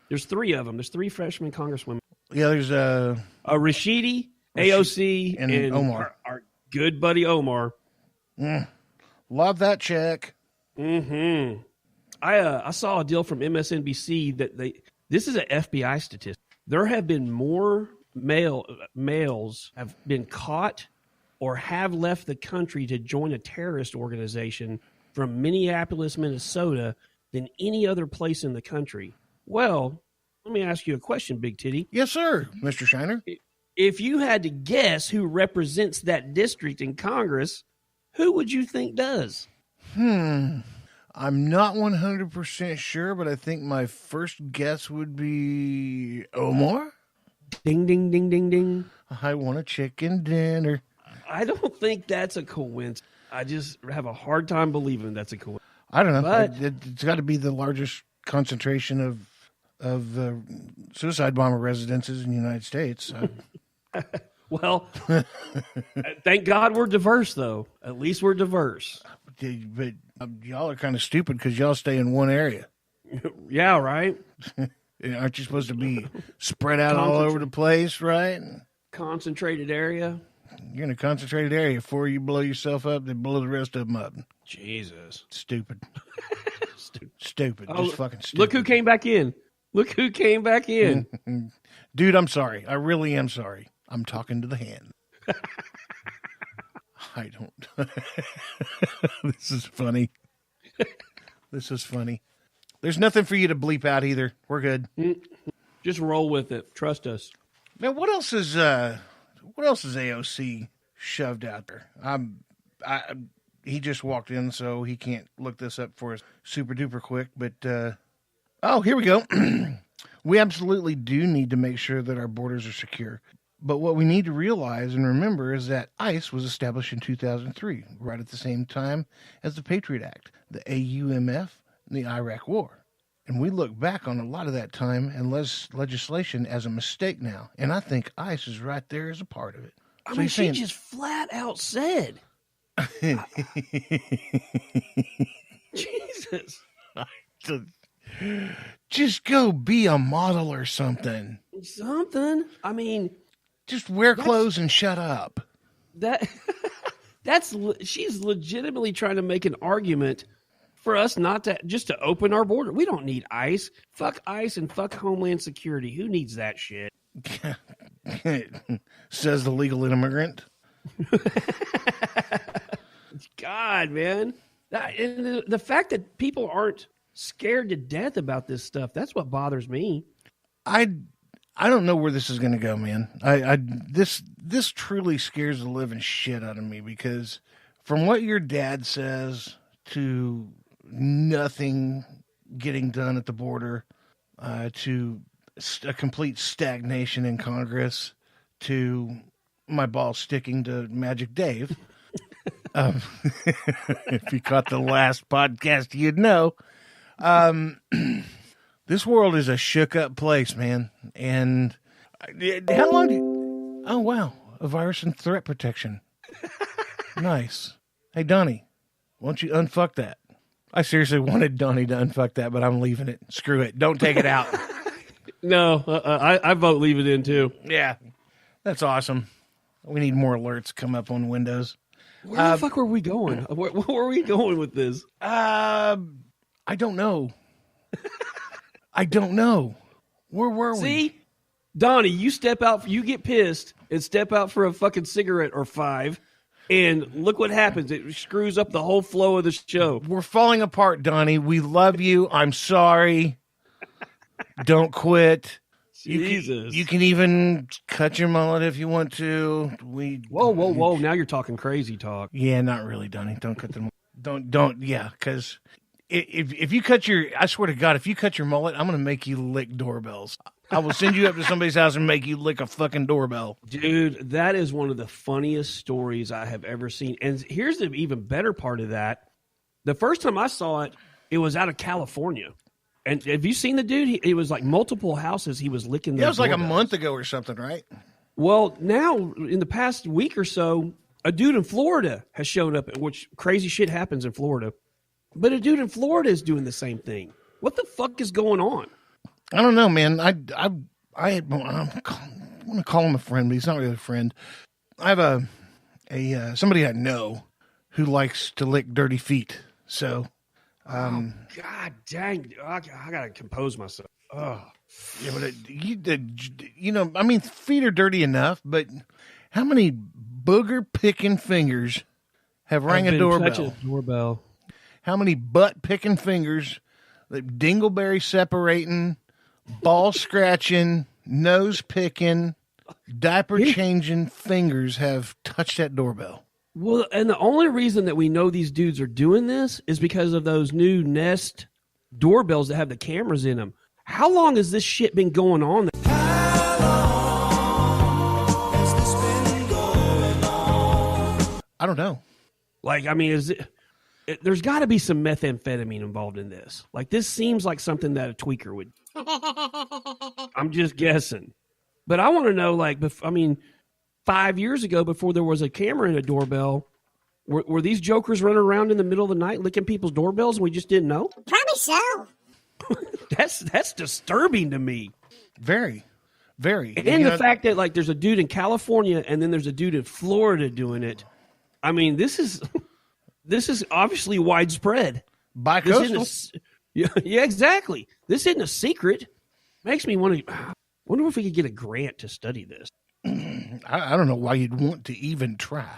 There's three of them. There's three freshman congresswomen. Yeah, there's Rashidi, AOC, and Omar. Our good buddy Omar. Love that chick. Mm-hmm. I saw a deal from MSNBC that this is an FBI statistic. There have been more males have been caught or have left the country to join a terrorist organization from Minneapolis, Minnesota, than any other place in the country. Well, let me ask you a question, Big Tiddy. Yes, sir, Mr. Shiner. If you had to guess who represents that district in Congress, who would you think does? I'm not 100% sure, but I think my first guess would be Omar. Ding, ding, ding, ding, ding. I want a chicken dinner. I don't think that's a coincidence. I just have a hard time believing that's a coincidence. I don't know. But It's got to be the largest concentration of suicide bomber residences in the United States. well, thank God we're diverse, though. At least we're diverse. But y'all are kind of stupid because y'all stay in one area. Yeah, right? Aren't you supposed to be spread out all over the place, right? Concentrated area. You're in a concentrated area. Before you blow yourself up, they blow the rest of them up. Jesus. Stupid. Stupid. Oh, just fucking stupid. Look who came back in. Look who came back in. Dude, I'm sorry. I really am sorry. I'm talking to the hand. I don't. This is funny. This is funny. There's nothing for you to bleep out either. We're good. Just roll with it. Trust us. Now, what else is AOC shoved out there? He just walked in, so he can't look this up for us super duper quick. But here we go. We absolutely do need to make sure that our borders are secure. But what we need to realize and remember is that ICE was established in 2003, right at the same time as the Patriot Act, the AUMF, and the Iraq War. And we look back on a lot of that time and legislation as a mistake now. And I think ICE is right there as a part of it. I mean, she just flat out said. Jesus. Just go be a model or something. Something. I mean, just wear clothes and shut up. She's legitimately trying to make an argument for us not to just to open our border. We don't need ICE. Fuck ICE and fuck Homeland Security. Who needs that shit? Says the legal immigrant. God, man. And the fact that people aren't scared to death about this stuff, that's what bothers me. I don't know where this is going to go, man. This truly scares the living shit out of me because from what your dad says to nothing getting done at the border, to a complete stagnation in Congress, to my ball sticking to Magic Dave. If you caught the last podcast, you'd know. This world is a shook up place, man. And how long oh, wow. A virus and threat protection. Nice. Hey, Donnie, why don't you unfuck that? I seriously wanted Donnie to unfuck that, but I'm leaving it. Screw it. Don't take it out. No, I vote leave it in too. Yeah. That's awesome. We need more alerts come up on Windows. Where the fuck were we going? Where were we going with this? I don't know. I don't know. Where were we? See? Donnie, you get pissed and step out for a fucking cigarette or 5, and look what happens. It screws up the whole flow of the show. We're falling apart, Donnie. We love you. I'm sorry. Don't quit. Jesus. You can even cut your mullet if you want to. Whoa. Now you're talking crazy talk. Yeah, not really, Donnie. Don't cut the mullet. Yeah, because if you cut I swear to God, if you cut your mullet, I'm going to make you lick doorbells. I will send you up to somebody's house and make you lick a fucking doorbell. Dude, that is one of the funniest stories I have ever seen. And here's the even better part of that. The first time I saw it, it was out of California. And have you seen the dude? It was like multiple houses he was licking. Yeah, it was like a month ago or something, right? Well, now, in the past week or so, a dude in Florida has shown up, which crazy shit happens in Florida. But a dude in Florida is doing the same thing. What the fuck is going on? I don't know, man. I'm going to call him a friend, but he's not really a friend. I have somebody I know who likes to lick dirty feet. So, God dang! I gotta compose myself. Oh, yeah, but I mean, feet are dirty enough, but how many booger picking fingers have rang a doorbell? How many butt picking fingers, like dingleberry separating, ball scratching, nose picking, diaper changing fingers have touched that doorbell? Well, and the only reason that we know these dudes are doing this is because of those new Nest doorbells that have the cameras in them. How long has this shit been going on? I don't know. Like, I mean, there's got to be some methamphetamine involved in this. Like, this seems like something that a tweaker would. I'm just guessing. But I want to know, like, 5 years ago, before there was a camera in a doorbell, were these jokers running around in the middle of the night licking people's doorbells and we just didn't know? Probably so. That's disturbing to me. Very, very. And the fact that, like, there's a dude in California and then there's a dude in Florida doing it. I mean, this is obviously widespread. Bi-coastal. Yeah, exactly. This isn't a secret. Makes me wonder if we could get a grant to study this. I don't know why you'd want to even try.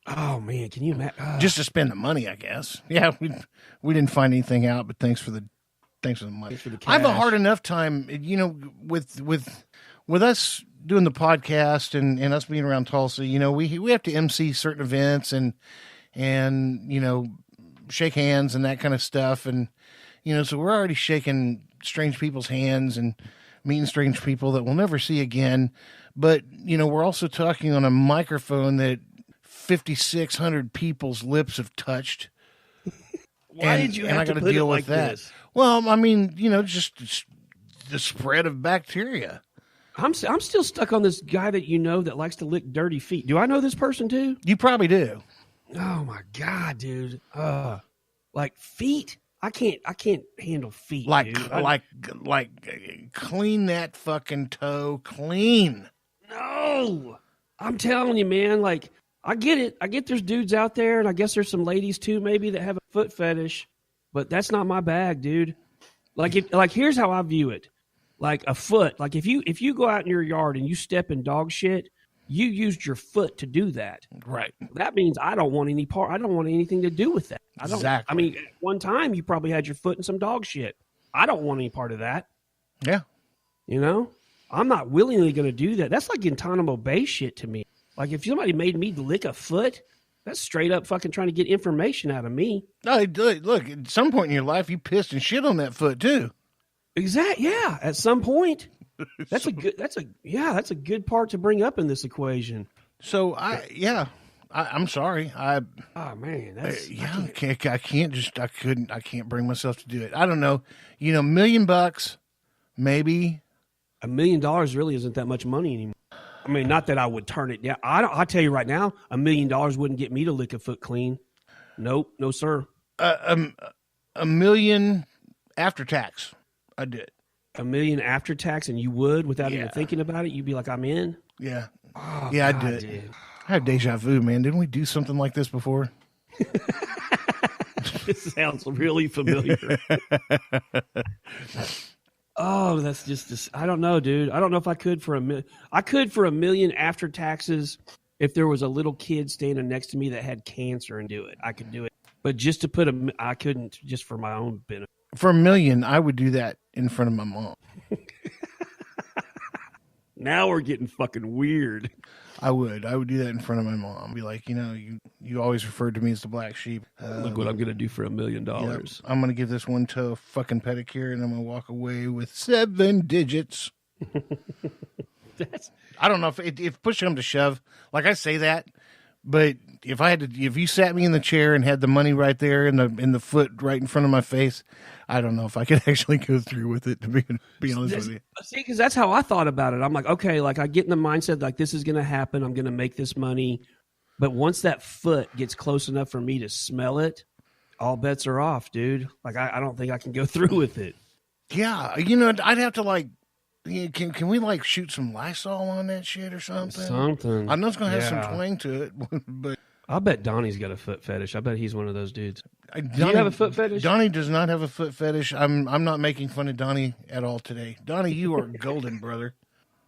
Oh man, can you imagine? Just to spend the money, I guess. Yeah, we didn't find anything out, but thanks for the money. For the cash. I have a hard enough time, with us doing the podcast and us being around Tulsa. We have to MC certain events and shake hands and that kind of stuff, and so we're already shaking strange people's hands and meeting strange people that we'll never see again. But, we're also talking on a microphone that 5,600 people's lips have touched. Why did you have to put it like this? Well, I mean, just the spread of bacteria. I'm still stuck on this guy that likes to lick dirty feet. Do I know this person too? You probably do. Oh my God, dude. Like feet? I can't handle feet. Like clean that fucking toe clean. No, I'm telling you, man. Like, I get it. I get there's dudes out there, and I guess there's some ladies too, maybe, that have a foot fetish. But that's not my bag, dude. Like here's how I view it. Like a foot. Like if you go out in your yard and you step in dog shit, you used your foot to do that. Right. That means I don't want any part. I don't want anything to do with that. I don't. Exactly. I mean, at one time you probably had your foot in some dog shit. I don't want any part of that. Yeah. I'm not willingly going to do that. That's like Guantanamo Bay shit to me. Like if somebody made me lick a foot, that's straight up fucking trying to get information out of me. No, look, at some point in your life, you pissed and shit on that foot too. Exactly. Yeah. At some point, that's a good part to bring up in this equation. So I'm sorry. Oh man, I can't bring myself to do it. I don't know. $1 million, maybe. $1 million really isn't that much money anymore. I mean, not that I would turn it down. I'll tell you right now, $1 million wouldn't get me to lick a foot clean. Nope, no sir. $1 million after tax, I'd do it. $1 million after tax, and you would without even thinking about it. You'd be like, I'm in. Yeah, oh, yeah, God, I'd do it. Dude. I have deja vu, man. Didn't we do something like this before? This sounds really familiar. Oh, that's just, I don't know, dude. I don't know if I could for $1 million. I could for $1 million after taxes if there was a little kid standing next to me that had cancer and do it. I could do it. But just to I couldn't, just for my own benefit. For $1 million, I would do that in front of my mom. Now we're getting fucking weird. I would do that in front of my mom. Be like, you always referred to me as the black sheep. Look what I'm going to do for $1 million. Yep. I'm going to give this one toe a fucking pedicure, and I'm going to walk away with 7 digits. I don't know if push comes to shove, like I say that, but if you sat me in the chair and had the money right there in the foot right in front of my face, I don't know if I could actually go through with it, to be honest with you. See, because that's how I thought about it. I'm like, okay, like I get in the mindset like this is going to happen. I'm going to make this money. But once that foot gets close enough for me to smell it, all bets are off, dude. Like I don't think I can go through with it. Yeah, I'd have to can we shoot some Lysol on that shit or something? Something. I know it's gonna have some twang to it, but I bet Donnie's got a foot fetish. I bet he's one of those dudes. Donnie, Do you have a foot fetish? Donnie does not have a foot fetish. I'm not making fun of Donnie at all today. Donnie, you are golden, brother.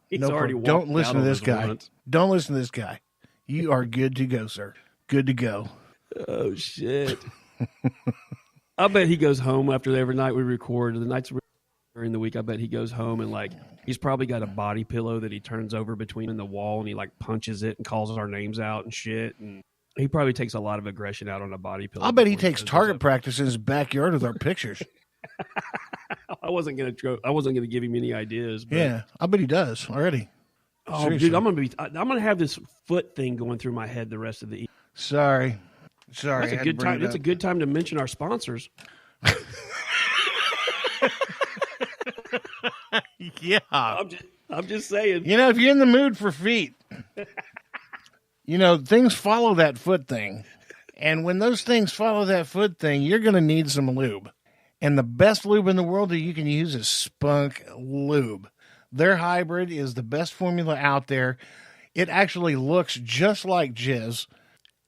He's already walked Don't listen out to this on guy. once. Don't listen to this guy. You are good to go, sir. Good to go. Oh shit! I bet he goes home after every night we record. The nights during the week, I bet he goes home and he's probably got a body pillow that he turns over between the wall and he punches it and calls our names out and shit. And he probably takes a lot of aggression out on a body pillow. I bet he takes target practice in his backyard with our pictures. I wasn't gonna give him any ideas. But... Yeah, I bet he does already. Oh, Seriously. dude, I'm gonna have this foot thing going through my head the rest of the evening. Sorry. That's a good time. It's a good time to mention our sponsors. Yeah. I'm just saying. If you're in the mood for feet, things follow that foot thing. And when those things follow that foot thing, you're going to need some lube. And the best lube in the world that you can use is Spunk Lube. Their hybrid is the best formula out there. It actually looks just like jizz.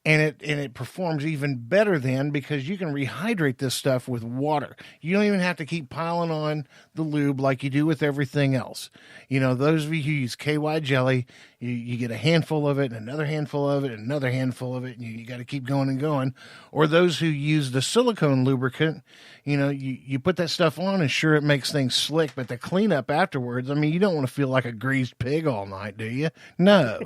And it performs even better then because you can rehydrate this stuff with water. You don't even have to keep piling on the lube like you do with everything else. Those of you who use KY jelly, you get a handful of it, and another handful of it, and another handful of it, and you got to keep going and going. Or those who use the silicone lubricant, you put that stuff on, and sure, it makes things slick, but the cleanup afterwards, you don't want to feel like a greased pig all night, do you? No.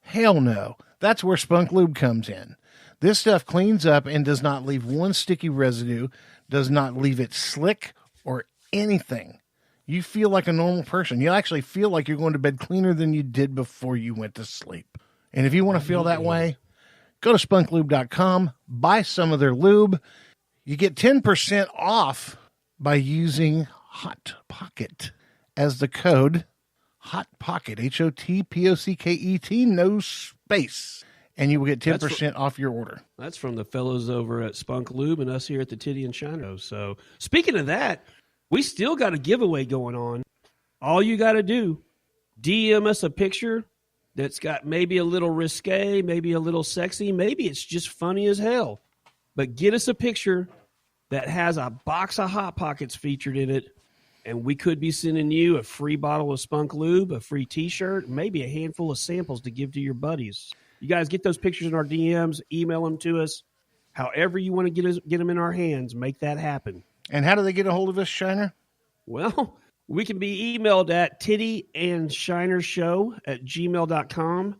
Hell no. That's where Spunk Lube comes in. This stuff cleans up and does not leave one sticky residue, does not leave it slick or anything. You feel like a normal person. You actually feel like you're going to bed cleaner than you did before you went to sleep. And if you want to feel that way, go to spunklube.com, buy some of their lube. You get 10% off by using Hot Pocket as the code. Hot Pocket, HOTPOCKET, no space. And you will get 10% off your order. That's from the fellows over at Spunk Lube and us here at the Tiddy and Shiner. So, speaking of that, we still got a giveaway going on. All you got to do, DM us a picture that's got maybe a little risque, maybe a little sexy, maybe it's just funny as hell. But get us a picture that has a box of Hot Pockets featured in it. And we could be sending you a free bottle of Spunk Lube, a free T-shirt, maybe a handful of samples to give to your buddies. You guys get those pictures in our DMs, email them to us. However you want to get them in our hands, make that happen. And how do they get a hold of us, Shiner? Well, we can be emailed at tiddyandshinershow@gmail.com.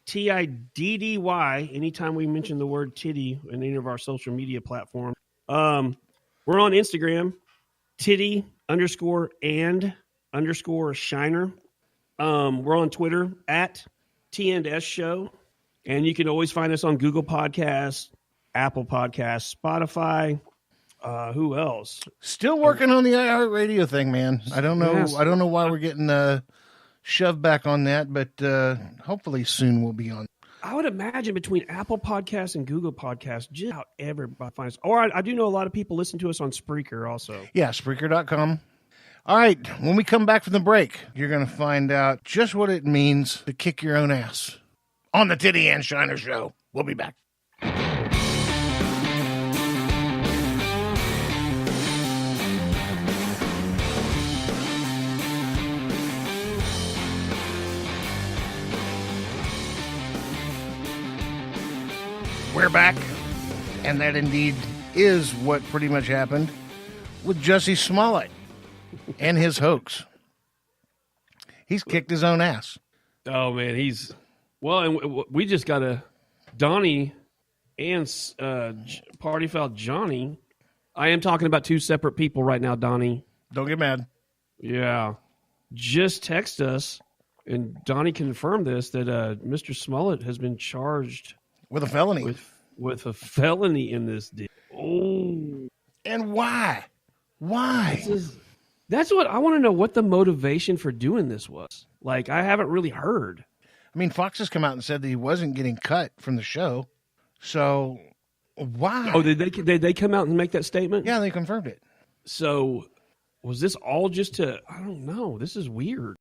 TIDDY, anytime we mention the word titty in any of our social media platforms. We're on Instagram, Tiddy_and_Shiner. We're on Twitter at T&S Show. And you can always find us on Google Podcasts, Apple Podcasts, Spotify. Who else? Still working on the iHeartRadio thing, man. I don't know. Yes. I don't know why we're getting shoved back on that, but hopefully soon we'll be on. I would imagine between Apple Podcasts and Google Podcasts, just how everybody finds. Or I do know a lot of people listen to us on Spreaker also. Yeah, Spreaker.com. All right, when we come back from the break, you're going to find out just what it means to kick your own ass on the Tiddy and Shiner Show. We'll be back. We're back, and that indeed is what pretty much happened with Jussie Smollett and his hoax. He's kicked his own ass. Oh, man, and we just got Donnie and Party Foul Johnny. I am talking about two separate people right now, Donnie. Don't get mad. Yeah. Just text us, and Donnie confirmed this, that Mr. Smollett has been charged with a felony. With a felony in this deal. Oh. And why? Why? That's what I want to know, what the motivation for doing this was. Like, I haven't really heard. I mean, Fox has come out and said that he wasn't getting cut from the show. So, why? Oh, did they come out and make that statement? Yeah, they confirmed it. So, was this all just to? I don't know. This is weird.